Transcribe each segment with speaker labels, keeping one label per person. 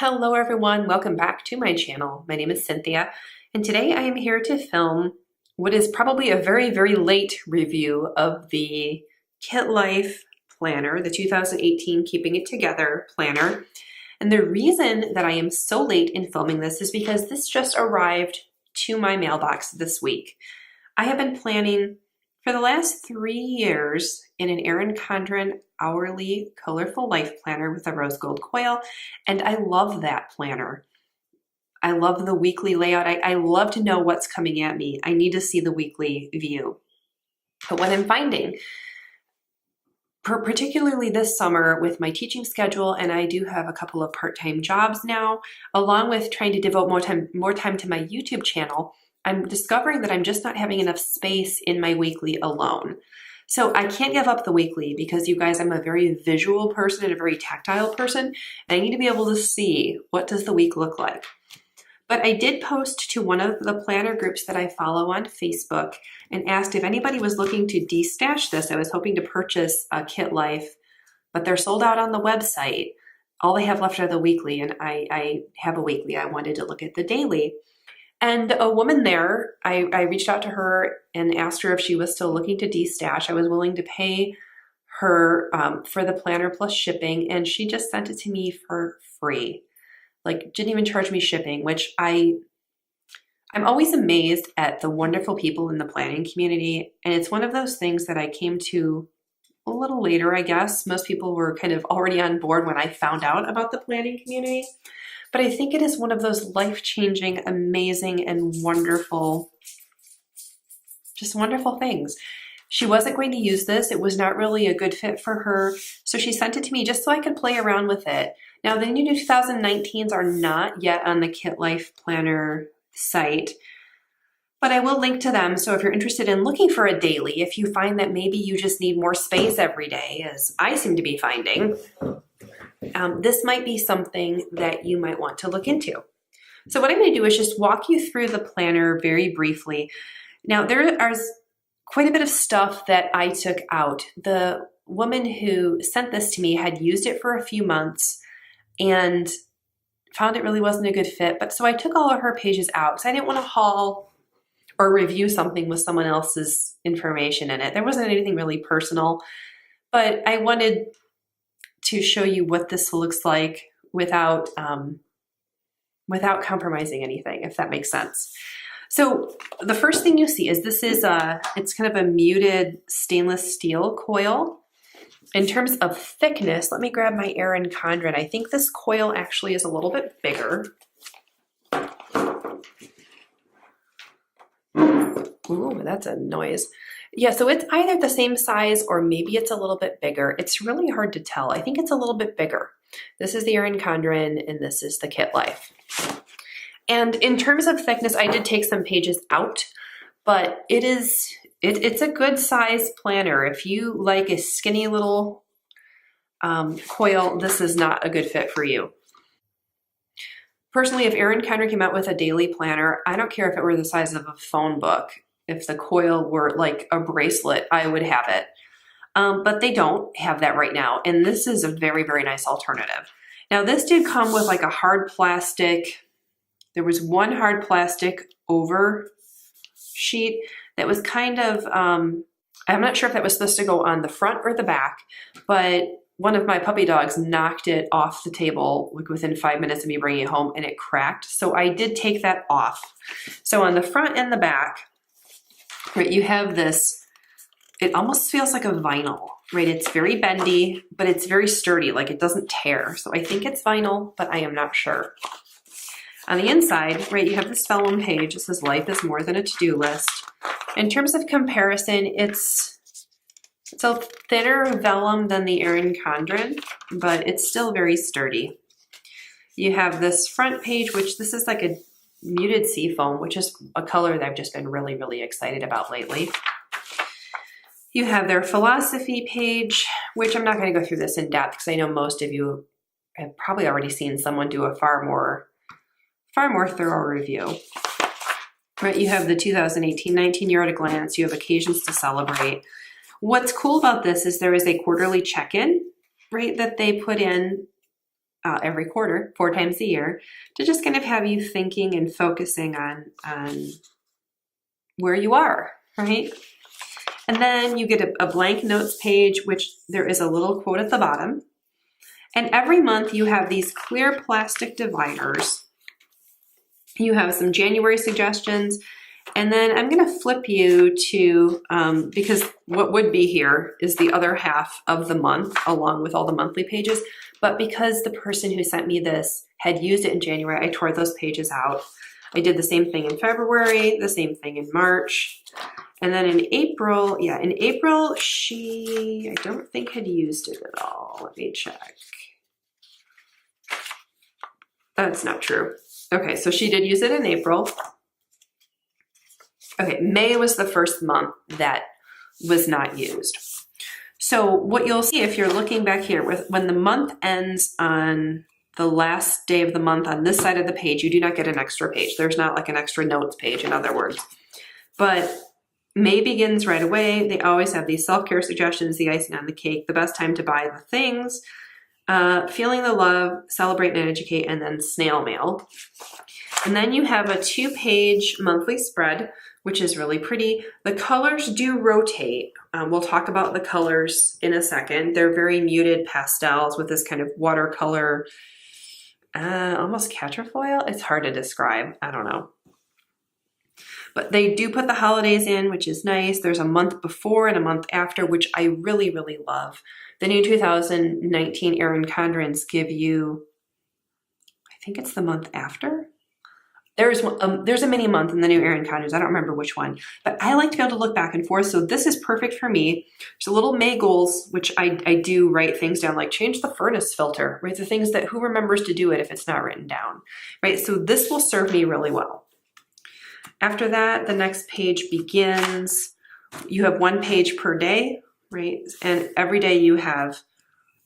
Speaker 1: Hello everyone, welcome back to my channel. My name is Cynthia, and today I am here to film what is probably a very late review of the Kitlife planner, the 2018 Keeping It Together planner. And the reason that I am so late in filming this is because this just arrived to my mailbox this week. I have been planning for the last 3 years in an Erin Condren hourly colorful life planner with a rose gold coil, and I love that planner. I love the weekly layout. I love to know what's coming at me. I need to see the weekly view. But what I'm finding, particularly this summer with my teaching schedule, and I do have a couple of part-time jobs now, along with trying to devote more time to my YouTube channel, I'm discovering that I'm just not having enough space in my weekly alone. So I can't give up the weekly because, you guys, I'm a very visual person and a very tactile person, and I need to be able to see what does the week look like. But I did post to one of the planner groups that I follow on Facebook and asked if anybody was looking to de-stash this. I was hoping to purchase a Kitlife, but they're sold out on the website. All they have left are the weekly, and I have a weekly. I wanted to look at the daily. And a woman there, I reached out to her and asked her if she was still looking to de-stash. I was willing to pay her for the planner plus shipping, and she just sent it to me for free. Like, didn't even charge me shipping, which I'm always amazed at the wonderful people in the planning community. And it's one of those things that I came to a little later, I guess. Most people were kind of already on board when I found out about the planning community. But I think it is one of those life-changing, amazing, and wonderful, just wonderful things. She wasn't going to use this. It was not really a good fit for her. So she sent it to me just so I could play around with it. Now, the new 2019s are not yet on the Kitlife Planner site, but I will link to them. So if you're interested in looking for a daily, if you find that maybe you just need more space every day, as I seem to be finding, this might be something that you might want to look into. So what I'm going to do is just walk you through the planner very briefly. Now, there is quite a bit of stuff that I took out. The woman who sent this to me had used it for a few months and found it really wasn't a good fit. But so I took all of her pages out because I didn't want to haul or review something with someone else's information in it. There wasn't anything really personal, but I wanted to show you what this looks like without compromising anything, if that makes sense. So the first thing you see is this is it's kind of a muted stainless steel coil. In terms of thickness, let me grab my Erin Condren. I think this coil actually is a little bit bigger. Ooh, that's a noise. Yeah, so it's either the same size or maybe it's a little bit bigger. It's really hard to tell. I think it's a little bit bigger. This is the Erin Condren and this is the Kitlife. And in terms of thickness, I did take some pages out, but it's a good size planner. If you like a skinny little coil, this is not a good fit for you. Personally, if Erin Condren came out with a daily planner, I don't care if it were the size of a phone book. If the coil were like a bracelet, I would have it. But they don't have that right now. And this is a very nice alternative. Now, this did come with like a hard plastic. There was one hard plastic over sheet that was kind of, I'm not sure if that was supposed to go on the front or the back, but one of my puppy dogs knocked it off the table like within 5 minutes of me bringing it home, and it cracked. So I did take that off. So on the front and the back, right, you have this, it almost feels like a vinyl, right? It's very bendy, but it's very sturdy, like it doesn't tear. So I think it's vinyl, but I am not sure. On the inside, right, you have this vellum page. It says life is more than a to-do list. In terms of comparison, it's a thinner vellum than the Erin Condren, but it's still very sturdy. You have this front page, which this is like a muted seafoam, which is a color that I've just been really excited about lately. You have their philosophy page, which I'm not going to go through this in depth because I know most of you have probably already seen someone do a far more thorough review. Right, you have the 2018-19 year at a glance. You have occasions to celebrate. What's cool about this is there is a quarterly check-in, right, that they put in every quarter, 4 times a year, to just kind of have you thinking and focusing on where you are, right? And then you get a blank notes page, which there is a little quote at the bottom. And every month you have these clear plastic dividers. You have some January suggestions. And then I'm going to flip you to, because what would be here is the other half of the month along with all the monthly pages. But because the person who sent me this had used it in January, I tore those pages out. I did the same thing in February, the same thing in March. And then in April, she, I don't think had used it at all. Let me check. That's not true. Okay, so she did use it in April. Okay, May was the first month that was not used. So what you'll see if you're looking back here, when the month ends on the last day of the month on this side of the page, you do not get an extra page. There's not like an extra notes page, in other words. But May begins right away. They always have these self-care suggestions, the icing on the cake, the best time to buy the things, feeling the love, celebrate and educate, and then snail mail. And then you have a 2-page monthly spread, which is really pretty. The colors do rotate. We'll talk about the colors in a second. They're very muted pastels with this kind of watercolor, almost quatrefoil. It's hard to describe. I don't know. But they do put the holidays in, which is nice. There's a month before and a month after, which I really, really love. The new 2019 Erin Condrens give you, I think it's the month after. There's a mini month in the new Erin Condrens. I don't remember which one, but I like to be able to look back and forth. So this is perfect for me. There's a little May goals, which I do write things down, like change the furnace filter, right? The things that who remembers to do it if it's not written down, right? So this will serve me really well. After that, the next page begins. You have 1 page per day, right? And every day you have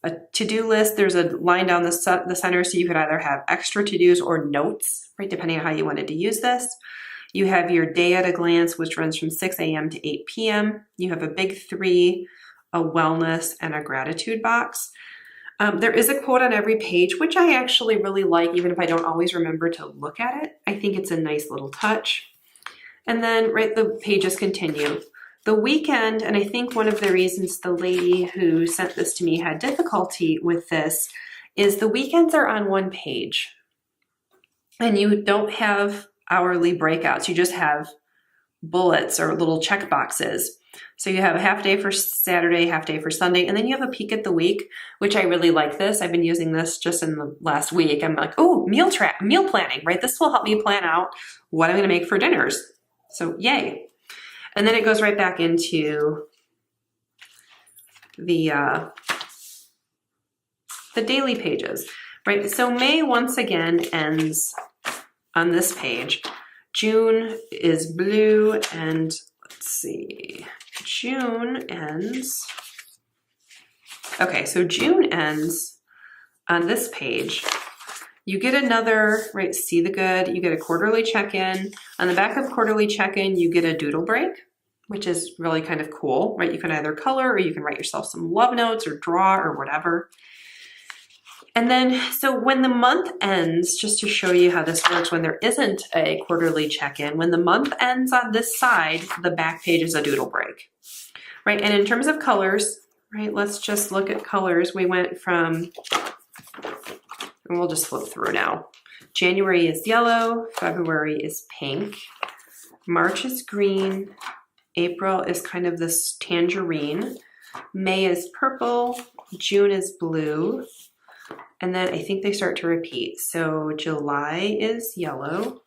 Speaker 1: a to-do list. There's a line down the center, so you could either have extra to-dos or notes, right? Depending on how you wanted to use this. You have your day at a glance, which runs from 6 a.m. to 8 p.m. You have a big 3, a wellness, and a gratitude box. There is a quote on every page, which I actually really like, even if I don't always remember to look at it. I think it's a nice little touch. And then, right, the pages continue. The weekend, and I think one of the reasons the lady who sent this to me had difficulty with this is the weekends are on 1 page. And you don't have hourly breakouts. You just have bullets or little check boxes. So you have a half day for Saturday, half day for Sunday, and then you have a peek at the week, which I really like this. I've been using this just in the last week. I'm like, oh, meal planning, right? This will help me plan out what I'm going to make for dinners. So yay. And then it goes right back into the daily pages, right? So May once again ends on this page. June is blue, and let's see, June ends. Okay, so June ends on this page. You get another, right, see the good, you get a quarterly check-in. On the back of quarterly check-in, you get a doodle break, which is really kind of cool, right? You can either color or you can write yourself some love notes or draw or whatever. And then, so when the month ends, just to show you how this works when there isn't a quarterly check-in, when the month ends on this side, the back page is a doodle break, right? And in terms of colors, right, let's just look at colors. We went from, and we'll just flip through now. January is yellow, February is pink, March is green, April is kind of this tangerine, May is purple, June is blue, and then I think they start to repeat. So July is yellow,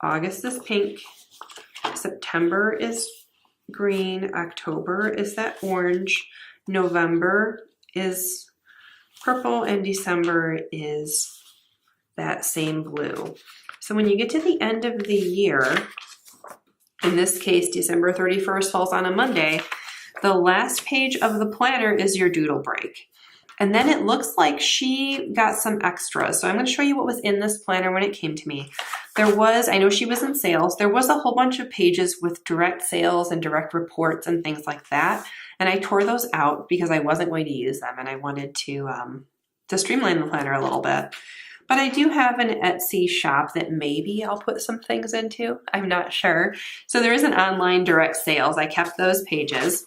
Speaker 1: August is pink, September is green, October is that orange, November is purple, and December is that same blue. So when you get to the end of the year, in this case, December 31st falls on a Monday, the last page of the planner is your doodle break. And then it looks like she got some extras. So I'm going to show you what was in this planner when it came to me. There was, I know she was in sales, there was a whole bunch of pages with direct sales and direct reports and things like that. And I tore those out because I wasn't going to use them and I wanted to to streamline the planner a little bit. But I do have an Etsy shop that maybe I'll put some things into. I'm not sure. So there is an online direct sales. I kept those pages.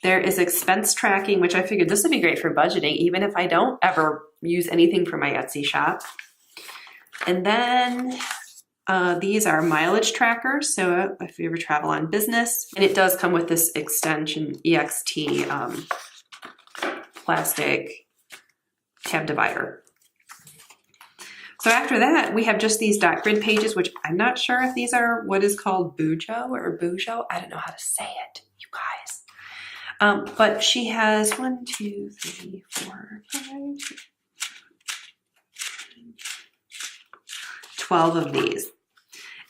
Speaker 1: There is expense tracking, which I figured this would be great for budgeting, even if I don't ever use anything for my Etsy shop. And then these are mileage trackers. So if you ever travel on business, and it does come with this extension EXT plastic tab divider. So after that, we have just these dot grid pages, which I'm not sure if these are what is called Bujo or Bujo. I don't know how to say it, you guys. But she has 1, 2, 3, 4, 5, 12 of these.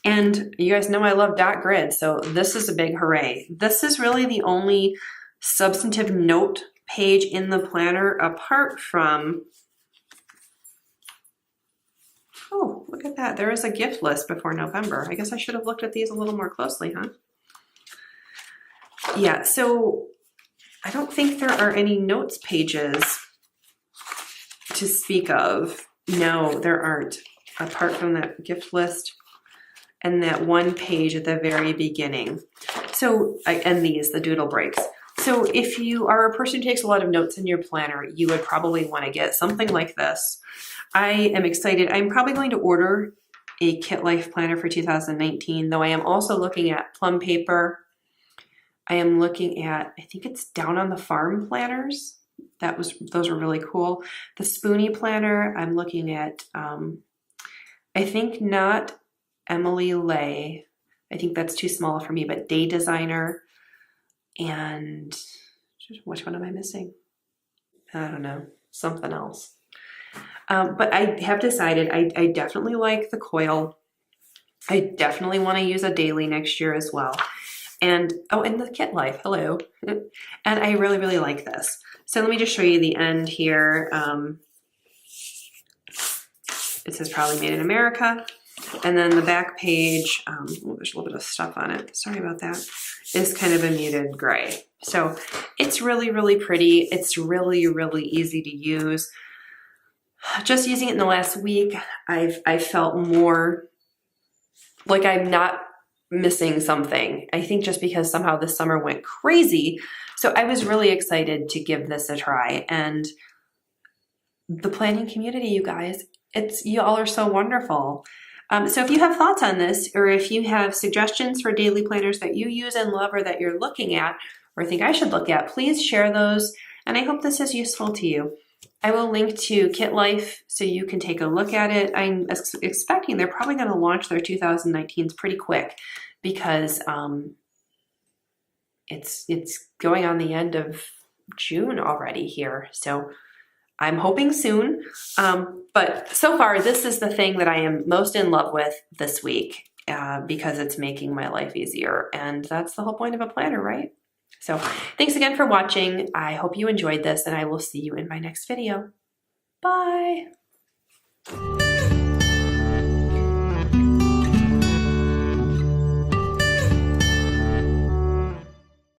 Speaker 1: And you guys know I love dot grid, so this is a big hooray. This is really the only substantive note page in the planner apart from, oh, look at that. There is a gift list before November. I guess I should have looked at these a little more closely, huh? Yeah, so I don't think there are any notes pages to speak of. No, there aren't, apart from that gift list and that one page at the very beginning. So, and these, the doodle breaks. So if you are a person who takes a lot of notes in your planner, you would probably want to get something like this. I am excited. I'm probably going to order a Kitlife planner for 2019, though I am also looking at plum paper. I am looking at, I think it's Down on the Farm planners. Those are really cool. The Spoonie planner, I'm looking at, I think not Emily Lay. I think that's too small for me, but Day Designer. And which one am I missing? I don't know, something else. But I have decided I definitely like the coil. I definitely want to use a daily next year as well. And, oh, and the Kitlife, hello. And I really, really like this. So let me just show you the end here. It says probably made in America. And then the back page, oh, there's a little bit of stuff on it. Sorry about that. Is kind of a muted gray. So it's really, really pretty. It's really, really easy to use. Just using it in the last week, I felt more like I'm not missing something. I think just because somehow this summer went crazy. So I was really excited to give this a try. And the planning community, you guys, y'all are so wonderful. So if you have thoughts on this, or if you have suggestions for daily planners that you use and love, or that you're looking at, or think I should look at, please share those. And I hope this is useful to you. I will link to Kitlife so you can take a look at it. I'm expecting they're probably going to launch their 2019s pretty quick because it's going on the end of June already here. So I'm hoping soon. But so far, this is the thing that I am most in love with this week because it's making my life easier. And that's the whole point of a planner, right? So thanks again for watching. I hope you enjoyed this, and I will see you in my next video. Bye.